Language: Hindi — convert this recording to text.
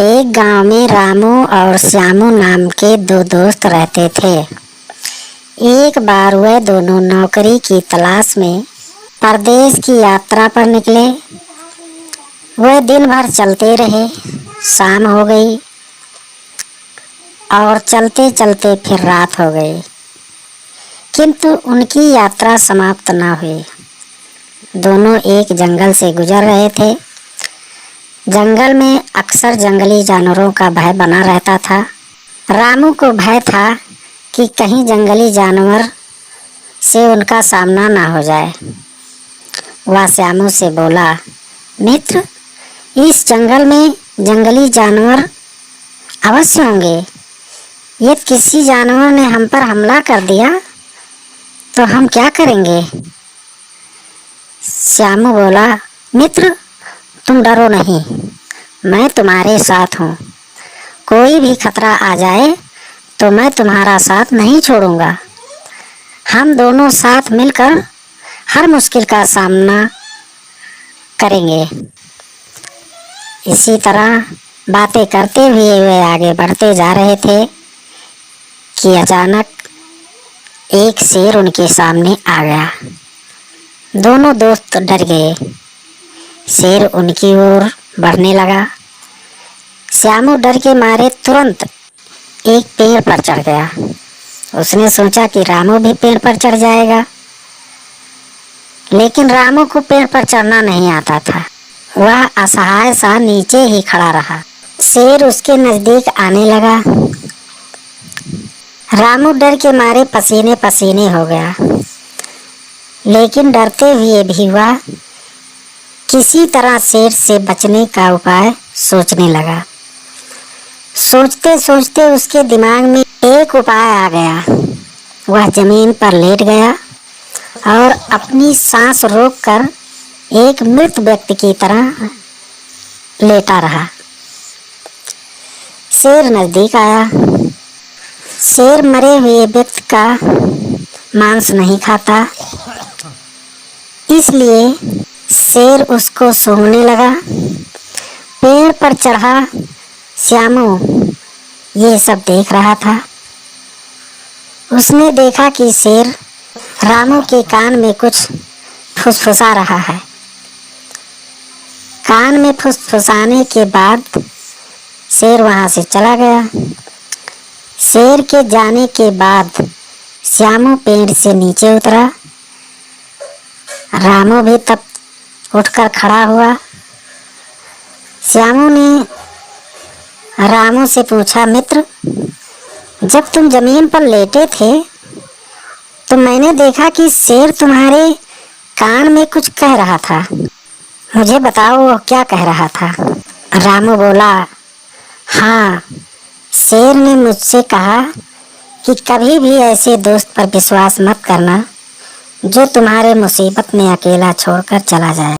एक गांव में रामू और श्यामू नाम के दो दोस्त रहते थे। एक बार वह दोनों नौकरी की तलाश में परदेश की यात्रा पर निकले। वह दिन भर चलते रहे। शाम हो गई और चलते चलते फिर रात हो गई, किंतु उनकी यात्रा समाप्त न हुई। दोनों एक जंगल से गुजर रहे थे। जंगल में अक्सर जंगली जानवरों का भय बना रहता था। रामू को भय था कि कहीं जंगली जानवर से उनका सामना ना हो जाए। वह श्यामू से बोला, मित्र, इस जंगल में जंगली जानवर अवश्य होंगे। यदि किसी जानवर ने हम पर हमला कर दिया तो हम क्या करेंगे? श्यामू बोला, मित्र, तुम डरो नहीं, मैं तुम्हारे साथ हूँ। कोई भी खतरा आ जाए तो मैं तुम्हारा साथ नहीं छोड़ूंगा। हम दोनों साथ मिलकर हर मुश्किल का सामना करेंगे। इसी तरह बातें करते हुए वे आगे बढ़ते जा रहे थे कि अचानक एक शेर उनके सामने आ गया। दोनों दोस्त डर गए। शेर उनकी ओर बढ़ने लगा। श्यामू डर के मारे तुरंत एक पेड़ पर चढ़ गया। उसने सोचा कि रामू भी पेड़ पर चढ़ जाएगा, लेकिन रामू को पेड़ पर चढ़ना नहीं आता था। वह असहाय सा नीचे ही खड़ा रहा। शेर उसके नजदीक आने लगा। रामू डर के मारे पसीने पसीने हो गया, लेकिन डरते हुए भी वह किसी तरह शेर से बचने का उपाय सोचने लगा। सोचते सोचते उसके दिमाग में एक उपाय आ गया। वह जमीन पर लेट गया और अपनी सांस रोककर एक मृत व्यक्ति की तरह लेटा रहा। शेर नजदीक आया। शेर मरे हुए व्यक्ति का मांस नहीं खाता, इसलिए शेर उसको सूंघने लगा। पेड़ पर चढ़ा श्यामू ये सब देख रहा था। उसने देखा कि शेर रामू के कान में कुछ फुसफुसा रहा है। कान में फुसफुसाने के बाद शेर वहां से चला गया। शेर के जाने के बाद श्यामू पेड़ से नीचे उतरा। रामू भी तब उठकर खड़ा हुआ। श्यामू ने रामू से पूछा, मित्र, जब तुम जमीन पर लेटे थे तो मैंने देखा कि शेर तुम्हारे कान में कुछ कह रहा था। मुझे बताओ वो क्या कह रहा था? रामू बोला, हाँ, शेर ने मुझसे कहा कि कभी भी ऐसे दोस्त पर विश्वास मत करना जो तुम्हारे मुसीबत में अकेला छोड़कर चला जाए।